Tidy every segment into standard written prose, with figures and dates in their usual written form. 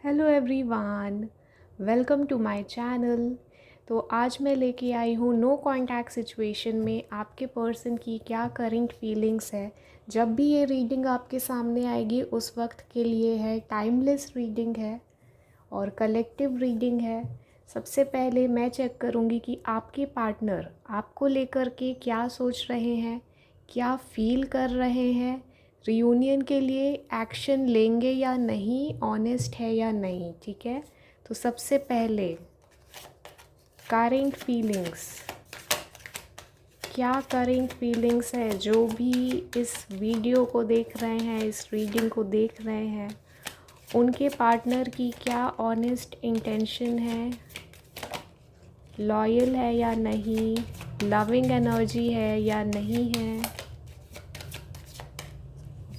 Hello everyone, welcome to my channel. तो आज मैं लेके आई हूँ नो कांटेक्ट सिचुएशन में आपके पर्सन की क्या करंट फीलिंग्स है। जब भी ये रीडिंग आपके सामने आएगी उस वक्त के लिए है, टाइमलेस रीडिंग है और कलेक्टिव रीडिंग है। सबसे पहले मैं चेक करूँगी कि आपके पार्टनर आपको लेकर के क्या सोच रहे हैं, क्या फील कर रहे हैं, रियूनियन के लिए एक्शन लेंगे या नहीं, ऑनेस्ट है या नहीं। ठीक है, तो सबसे पहले करेंट फीलिंग्स, क्या करेंट फीलिंग्स है जो भी इस वीडियो को देख रहे हैं, इस रीडिंग को देख रहे हैं, उनके पार्टनर की क्या ऑनेस्ट इंटेंशन है, लॉयल है या नहीं, लविंग एनर्जी है या नहीं है।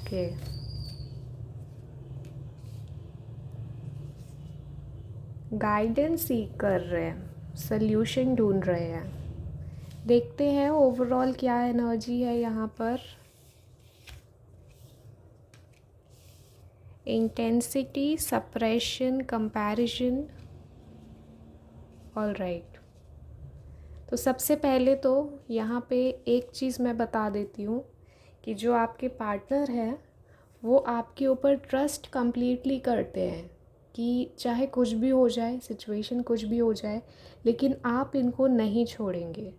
ओके, गाइडेंस सीख कर रहे हैं, सल्यूशन ढूंढ रहे हैं। देखते हैं ओवरऑल क्या एनर्जी है यहाँ पर। Intensity, suppression, comparison. All right, तो सबसे पहले तो यहाँ पे एक चीज़ मैं बता देती हूँ कि जो आपके पार्टनर हैं वो आपके ऊपर ट्रस्ट कंप्लीटली करते हैं कि चाहे कुछ भी हो जाए, सिचुएशन कुछ भी हो जाए, लेकिन आप इनको नहीं छोड़ेंगे।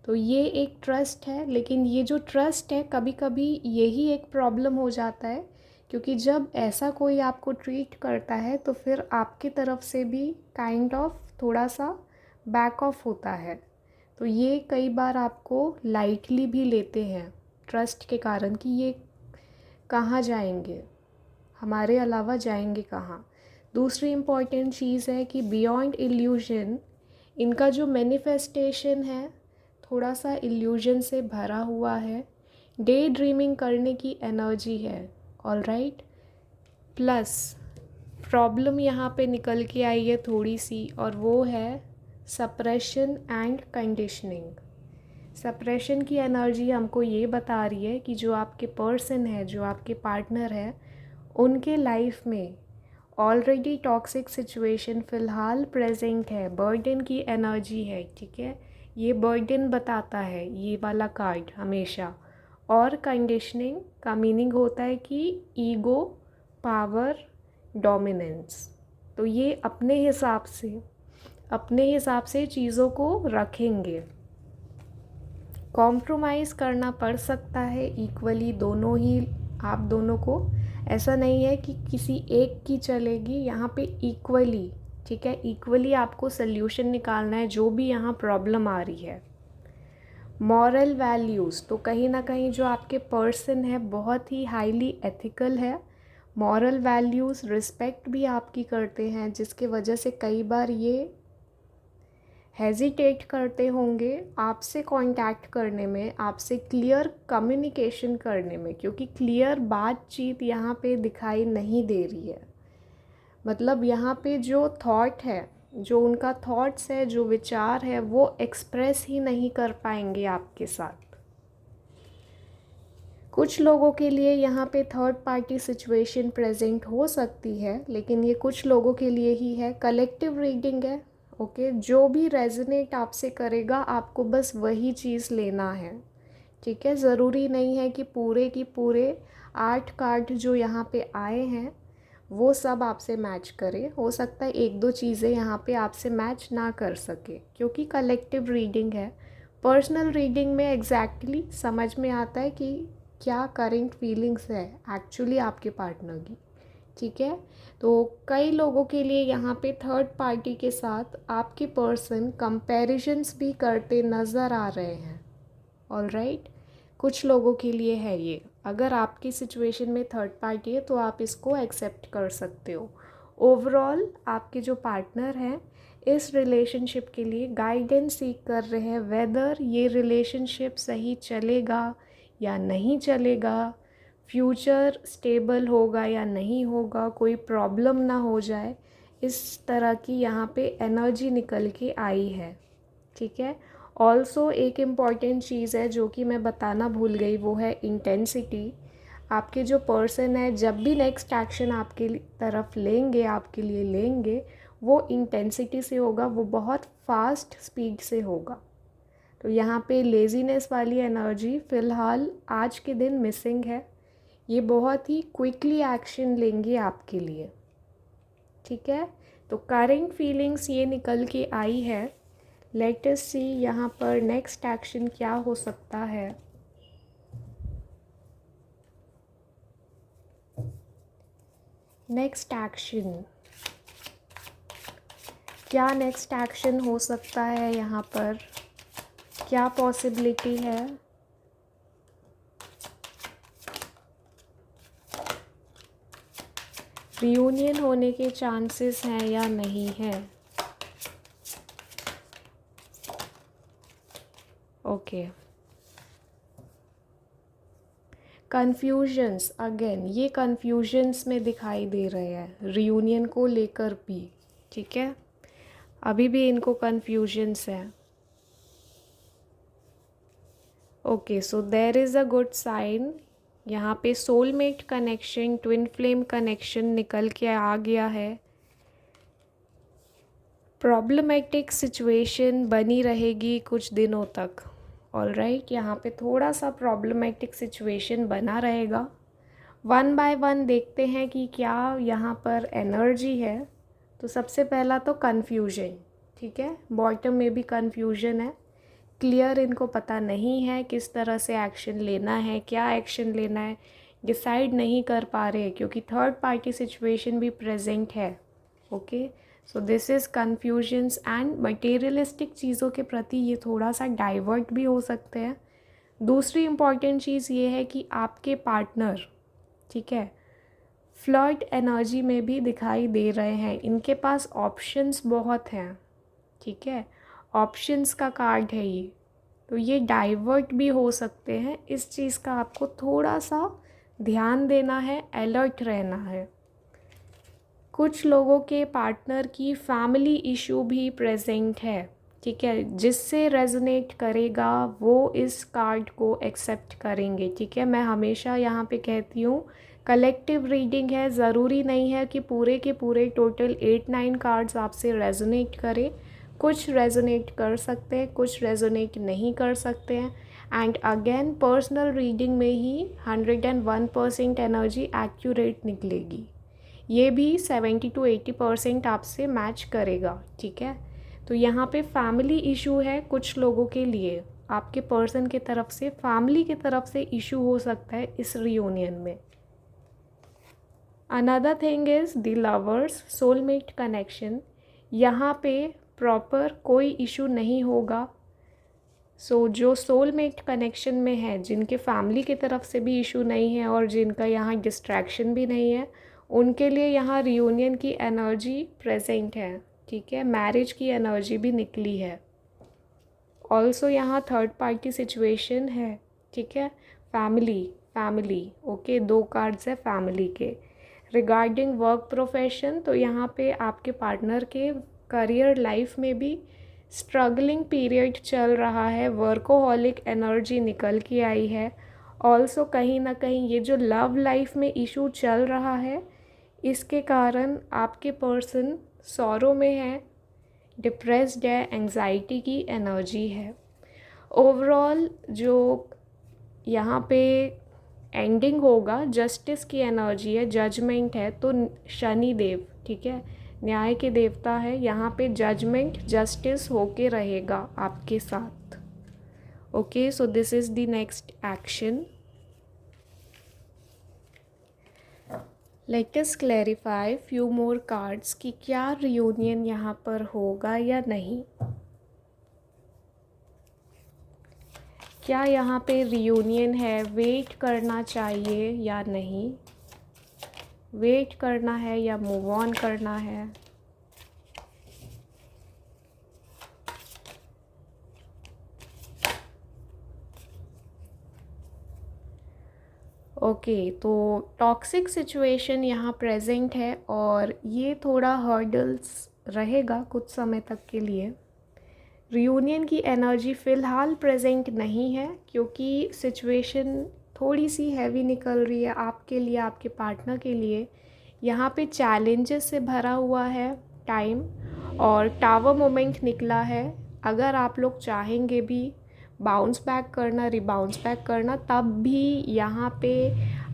तो ये एक ट्रस्ट है, लेकिन ये जो ट्रस्ट है कभी कभी यही एक प्रॉब्लम हो जाता है, क्योंकि जब ऐसा कोई आपको ट्रीट करता है तो फिर आपकी तरफ से भी काइंड ऑफ थोड़ा सा बैक ऑफ होता है। तो ये कई बार आपको लाइटली भी लेते हैं ट्रस्ट के कारण कि ये कहाँ जाएंगे, हमारे अलावा जाएंगे कहाँ। दूसरी इम्पॉर्टेंट चीज़ है कि बियॉन्ड इल्यूजन, इनका जो मैनिफेस्टेशन है थोड़ा सा इल्यूजन से भरा हुआ है, डे ड्रीमिंग करने की एनर्जी है। ऑल राइट, प्लस प्रॉब्लम यहाँ पे निकल के आई है थोड़ी सी, और वो है सप्रेशन एंड कंडीशनिंग। सप्रेशन की एनर्जी हमको ये बता रही है कि जो आपके पर्सन है, जो आपके पार्टनर है, उनके लाइफ में ऑलरेडी टॉक्सिक सिचुएशन फ़िलहाल प्रेजेंट है, बर्डन की एनर्जी है। ठीक है, ये बर्डन बताता है ये वाला कार्ड हमेशा। और कंडीशनिंग का मीनिंग होता है कि ईगो, पावर, डोमिनेंस। तो ये अपने हिसाब से चीज़ों को रखेंगे। कॉम्प्रोमाइज़ करना पड़ सकता है इक्वली, दोनों ही, आप दोनों को। ऐसा नहीं है कि किसी एक की चलेगी, यहाँ पे इक्वली। ठीक है, इक्वली आपको सल्यूशन निकालना है जो भी यहाँ प्रॉब्लम आ रही है। मॉरल वैल्यूज़, तो कहीं ना कहीं जो आपके पर्सन है बहुत ही हाईली एथिकल है। मॉरल वैल्यूज़, रिस्पेक्ट भी आपकी करते हैं, जिसके वजह से कई बार ये हेजिटेट करते होंगे आपसे कांटेक्ट करने में, आपसे क्लियर कम्युनिकेशन करने में, क्योंकि क्लियर बातचीत यहाँ पे दिखाई नहीं दे रही है। मतलब यहाँ पे जो थॉट है, जो उनका थॉट्स है, जो विचार है, वो एक्सप्रेस ही नहीं कर पाएंगे आपके साथ। कुछ लोगों के लिए यहाँ पे थर्ड पार्टी सिचुएशन प्रेजेंट हो सकती है, लेकिन ये कुछ लोगों के लिए ही है। कलेक्टिव रीडिंग है। ओके, जो भी रेजोनेट आपसे करेगा आपको बस वही चीज़ लेना है। ठीक है, ज़रूरी नहीं है कि पूरे की पूरे 8 कार्ड जो यहाँ पे आए हैं वो सब आपसे मैच करे। हो सकता है एक दो चीज़ें यहाँ पे आपसे मैच ना कर सके, क्योंकि कलेक्टिव रीडिंग है। पर्सनल रीडिंग में एग्जैक्टली समझ में आता है कि क्या करंट फीलिंग्स है एक्चुअली आपके पार्टनर की। ठीक है, तो कई लोगों के लिए यहाँ पे थर्ड पार्टी के साथ आपके पर्सन कंपैरिजन्स भी करते नज़र आ रहे हैं। ऑल राइट, कुछ लोगों के लिए है ये। अगर आपकी सिचुएशन में थर्ड पार्टी है तो आप इसको एक्सेप्ट कर सकते हो। ओवरऑल आपके जो पार्टनर हैं इस रिलेशनशिप के लिए गाइडेंस सीख कर रहे हैं, वेदर ये रिलेशनशिप सही चलेगा या नहीं चलेगा, फ्यूचर स्टेबल होगा या नहीं होगा, कोई प्रॉब्लम ना हो जाए, इस तरह की यहाँ पे एनर्जी निकल के आई है। ठीक है, ऑल्सो एक इम्पॉर्टेंट चीज़ है जो कि मैं बताना भूल गई, वो है इंटेंसिटी। आपके जो पर्सन है जब भी नेक्स्ट एक्शन आपके तरफ लेंगे, आपके लिए लेंगे, वो इंटेंसिटी से होगा, वो बहुत फास्ट स्पीड से होगा। तो यहाँ पे लेज़ीनेस वाली एनर्जी फ़िलहाल आज के दिन मिसिंग है। ये बहुत ही क्विकली एक्शन लेंगे आपके लिए, ठीक है। तो करेंट फीलिंग्स ये निकल के आई है। लेट अस सी यहाँ पर नेक्स्ट एक्शन क्या हो सकता है। नेक्स्ट एक्शन, क्या नेक्स्ट एक्शन हो सकता है यहाँ पर, क्या पॉसिबिलिटी है। रियूनियन होने के चांसेस हैं या नहीं है। ओके, कन्फ्यूजन्स, अगेन ये कन्फ्यूजन्स में दिखाई दे रहे हैं रियूनियन को लेकर भी, ठीक है। अभी भी इनको कन्फ्यूजन्स हैं। Okay, so there is a good sign. यहाँ पे soulmate connection, twin flame connection निकल के आ गया है। प्रॉब्लमेटिक सिचुएशन बनी रहेगी कुछ दिनों तक। ऑलराइट, यहाँ पे थोड़ा सा प्रॉब्लमेटिक सिचुएशन बना रहेगा। वन बाय वन देखते हैं कि क्या यहाँ पर एनर्जी है। तो सबसे पहला तो कन्फ्यूजन, ठीक है। बॉटम में भी कन्फ्यूजन है, क्लियर इनको पता नहीं है किस तरह से एक्शन लेना है, क्या एक्शन लेना है, डिसाइड नहीं कर पा रहे क्योंकि थर्ड पार्टी सिचुएशन भी प्रेजेंट है। Okay, so this is confusions and materialistic चीज़ों के प्रति ये थोड़ा सा डाइवर्ट भी हो सकते हैं। दूसरी इम्पॉर्टेंट चीज़ ये है कि आपके पार्टनर, ठीक है, फ्लर्ट एनर्जी में भी दिखाई दे रहे हैं। इनके पास ऑप्शंस बहुत हैं, ठीक है, ऑप्शंस का कार्ड है ये। तो ये डाइवर्ट भी हो सकते हैं। इस चीज़ का आपको थोड़ा सा ध्यान देना है, अलर्ट रहना है। कुछ लोगों के पार्टनर की फैमिली इशू भी प्रेजेंट है, ठीक है। जिससे रेजोनेट करेगा वो इस कार्ड को एक्सेप्ट करेंगे, ठीक है। मैं हमेशा यहाँ पे कहती हूँ कलेक्टिव रीडिंग है, ज़रूरी नहीं है कि पूरे के पूरे टोटल 8-9 कार्ड्स आपसे रेजोनेट करें। कुछ रेजोनेट कर सकते हैं, कुछ रेजोनेट नहीं कर सकते हैं। एंड अगेन पर्सनल रीडिंग में ही 101% एनर्जी एक्यूरेट निकलेगी। ये भी 70-80% आपसे मैच करेगा, ठीक है। तो यहाँ पे फैमिली इशू है कुछ लोगों के लिए, आपके पर्सन की तरफ से, फैमिली की तरफ से इशू हो सकता है इस रियूनियन में। Another thing is the lovers soulmate connection. यहाँ पे प्रॉपर कोई इशू नहीं होगा। सो जो सोलमेट कनेक्शन में है, जिनके फैमिली की तरफ से भी इशू नहीं है और जिनका यहाँ डिस्ट्रैक्शन भी नहीं है, उनके लिए यहाँ रियूनियन की एनर्जी प्रेजेंट है, ठीक है। मैरिज की एनर्जी भी निकली है। ऑल्सो यहाँ थर्ड पार्टी सिचुएशन है, ठीक है। फैमिली ओके, 2 कार्ड्स है फैमिली के। रिगार्डिंग वर्क प्रोफेशन, तो यहाँ पे आपके पार्टनर के करियर लाइफ में भी स्ट्रगलिंग पीरियड चल रहा है, वर्कोहॉलिक एनर्जी निकल के आई है। ऑल्सो कहीं ना कहीं ये जो लव लाइफ में इशू चल रहा है, इसके कारण आपके पर्सन सॉरो में है, डिप्रेस्ड है, एंजाइटी की एनर्जी है। ओवरऑल जो यहाँ पे एंडिंग होगा, जस्टिस की एनर्जी है, जजमेंट है। तो शनि देव, ठीक है, न्याय के देवता है, यहाँ पे जजमेंट, जस्टिस होके रहेगा आपके साथ। Okay, so this is the next action. Let us clarify few more cards कि क्या रियूनियन यहाँ पर होगा या नहीं। क्या यहाँ पे रियूनियन है, वेट करना चाहिए या नहीं, वेट करना है या मूव ऑन करना है। ओके, तो टॉक्सिक सिचुएशन यहाँ प्रेजेंट है और ये थोड़ा हर्डल्स रहेगा कुछ समय तक के लिए। रियूनियन की एनर्जी फ़िलहाल प्रेजेंट नहीं है क्योंकि सिचुएशन थोड़ी सी हैवी निकल रही है आपके लिए, आपके पार्टनर के लिए। यहाँ पे चैलेंजेस से भरा हुआ है टाइम, और टावर मोमेंट निकला है। अगर आप लोग चाहेंगे भी बाउंस बैक करना, रिबाउंस बैक करना, तब भी यहाँ पे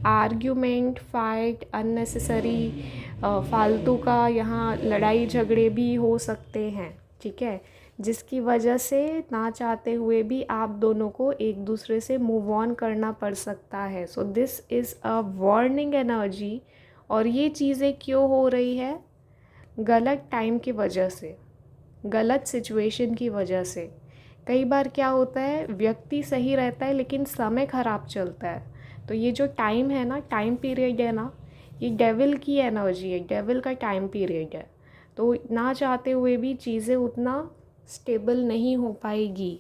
आर्ग्यूमेंट, फाइट, अननेसेसरी फालतू का यहाँ लड़ाई झगड़े भी हो सकते हैं, ठीक है, जिसकी वजह से ना चाहते हुए भी आप दोनों को एक दूसरे से मूव ऑन करना पड़ सकता है। So this is a warning energy. और ये चीज़ें क्यों हो रही है? गलत टाइम की वजह से, गलत सिचुएशन की वजह से। कई बार क्या होता है, व्यक्ति सही रहता है लेकिन समय ख़राब चलता है। तो ये जो टाइम है ना, टाइम पीरियड है ना, ये डेविल की एनर्जी है, डेविल का टाइम पीरियड है। तो ना चाहते हुए भी चीज़ें उतना स्टेबल नहीं हो पाएगी।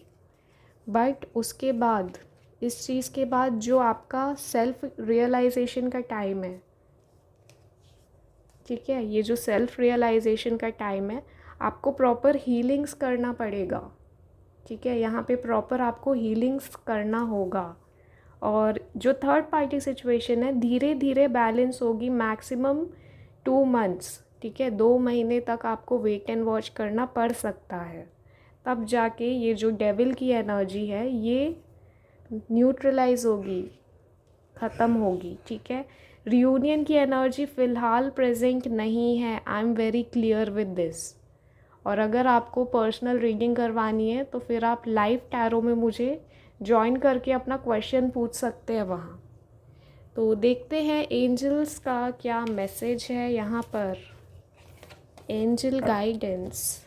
बट उसके बाद, इस चीज़ के बाद जो आपका सेल्फ रियलाइजेशन का टाइम है, ठीक है, ये जो सेल्फ रियलाइजेशन का टाइम है, आपको प्रॉपर हीलिंग्स करना पड़ेगा, ठीक है, यहाँ पे प्रॉपर आपको हीलिंग्स करना होगा। और जो थर्ड पार्टी सिचुएशन है, धीरे धीरे बैलेंस होगी, मैक्सिमम 2 मंथ्स, ठीक है, 2 महीने तक आपको वेट एंड वॉच करना पड़ सकता है। तब जाके ये जो डेविल की एनर्जी है ये न्यूट्रलाइज होगी, ख़त्म होगी, ठीक है। रियूनियन की एनर्जी फ़िलहाल प्रेजेंट नहीं है, I am very clear with this. और अगर आपको पर्सनल रीडिंग करवानी है तो फिर आप लाइव टैरो में मुझे ज्वाइन करके अपना क्वेश्चन पूछ सकते हैं वहाँ। तो देखते हैं एंजल्स का क्या मैसेज है यहाँ पर। एंजल गाइडेंस,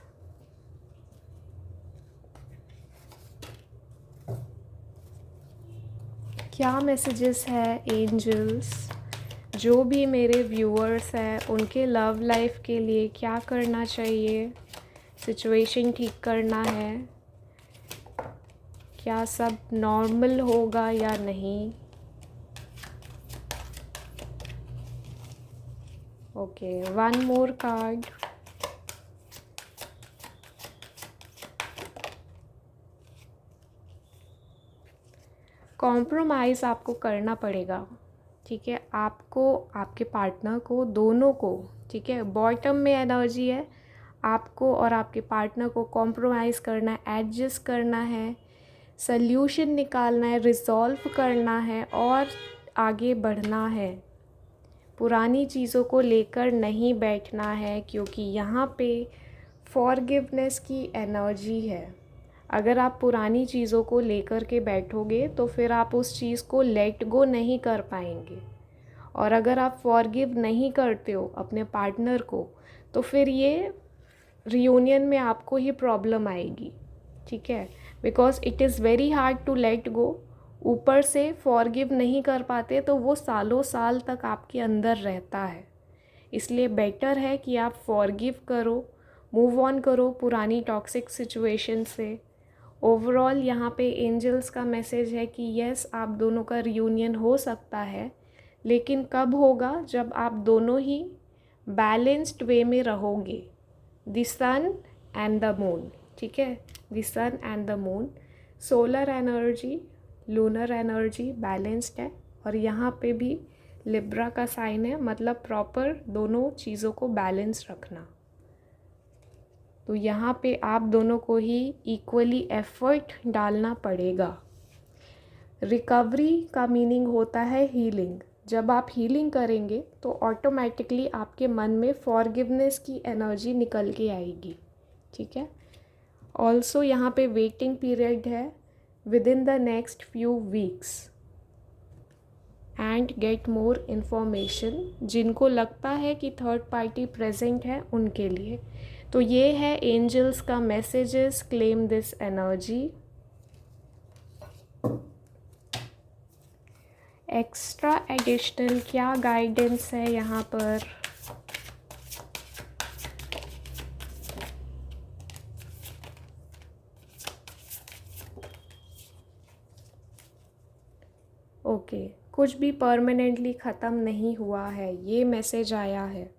क्या मैसेजेस है एंजल्स, जो भी मेरे व्यूअर्स हैं उनके लव लाइफ के लिए क्या करना चाहिए, सिचुएशन ठीक करना है, क्या सब नॉर्मल होगा या नहीं। Okay, one more card. Compromise आपको करना पड़ेगा, ठीक है, आपको, आपके पार्टनर को, दोनों को, ठीक है। बॉटम में एनर्जी है, आपको और आपके पार्टनर को कॉम्प्रोमाइज़ करना है, एडजस्ट करना है, सल्यूशन निकालना है, रिजॉल्व करना है और आगे बढ़ना है। पुरानी चीज़ों को लेकर नहीं बैठना है, क्योंकि यहाँ पे फॉरगिवनेस की एनर्जी है। अगर आप पुरानी चीज़ों को लेकर के बैठोगे तो फिर आप उस चीज़ को लेट गो नहीं कर पाएंगे। और अगर आप फॉरगिव नहीं करते हो अपने पार्टनर को, तो फिर ये रियूनियन में आपको ही प्रॉब्लम आएगी, ठीक है, because it is very hard to let go. ऊपर से फॉरगिव नहीं कर पाते तो वो सालों साल तक आपके अंदर रहता है। इसलिए बेटर है कि आप फॉरगिव करो, मूव ऑन करो पुरानी टॉक्सिक सिचुएशन से। ओवरऑल यहाँ पे एंजल्स का मैसेज है कि यस, आप दोनों का रियूनियन हो सकता है, लेकिन कब होगा? जब आप दोनों ही बैलेंस्ड वे में रहोगे। The sun and the moon, ठीक है, the sun and the moon, solar energy, lunar energy balanced है। और यहाँ पे भी लिब्रा का साइन है, मतलब प्रॉपर दोनों चीज़ों को बैलेंस रखना। तो यहाँ पे आप दोनों को ही इक्वली एफर्ट डालना पड़ेगा। रिकवरी का मीनिंग होता है हीलिंग। जब आप हीलिंग करेंगे तो ऑटोमेटिकली आपके मन में फॉरगिवनेस की एनर्जी निकल के आएगी, ठीक है। ऑल्सो यहाँ पे वेटिंग पीरियड है with in the next few weeks and get more information. जिनको लगता है कि थर्ड पार्टी प्रेजेंट है उनके लिए। तो ये है एंजल्स का messages, claim this energy. Extra additional क्या गाइडेंस है यहाँ पर? ओके, कुछ भी परमानेंटली ख़त्म नहीं हुआ है, ये मैसेज आया है।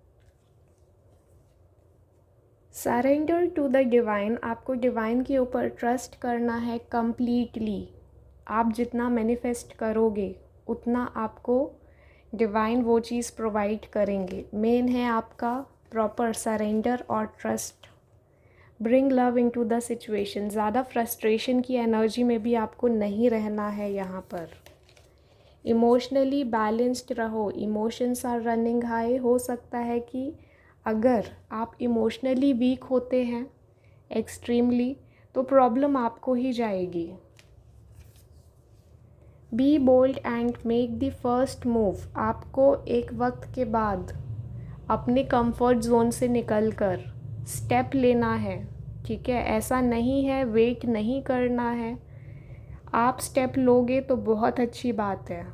सरेंडर टू द डिवाइन, आपको डिवाइन के ऊपर ट्रस्ट करना है कम्प्लीटली। आप जितना मैनिफेस्ट करोगे उतना आपको डिवाइन वो चीज़ प्रोवाइड करेंगे। मेन है आपका प्रॉपर सरेंडर और trust. Bring love into the situation. ज़्यादा फ्रस्ट्रेशन की एनर्जी में भी आपको नहीं रहना है यहाँ पर। इमोशनली बैलेंस्ड रहो। Emotions are running high. हो सकता है कि अगर आप इमोशनली वीक होते हैं एक्सट्रीमली, तो प्रॉब्लम आपको ही जाएगी। Be bold and make the first move. आपको एक वक्त के बाद अपने कंफर्ट जोन से निकलकर स्टेप लेना है, ठीक है। ऐसा नहीं है वेट नहीं करना है, आप स्टेप लोगे तो बहुत अच्छी बात है।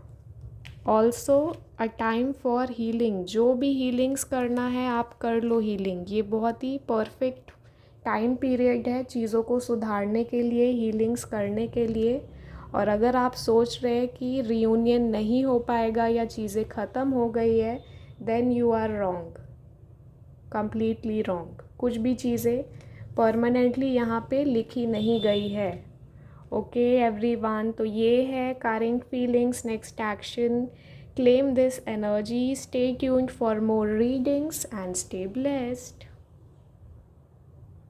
Also a time for healing. जो भी हीलिंग्स करना है आप कर लो हीलिंग। ये बहुत ही परफेक्ट टाइम पीरियड है चीज़ों को सुधारने के लिए, हीलिंग्स करने के लिए। और अगर आप सोच रहे हैं कि रियूनियन नहीं हो पाएगा या चीज़ें ख़त्म हो गई है, then you are wrong, completely wrong. कुछ भी चीज़ें परमानेंटली यहाँ पे लिखी नहीं गई है। ओके एवरीवन, तो ये है current feelings, next action. Claim this energy, stay tuned for more readings and stay blessed.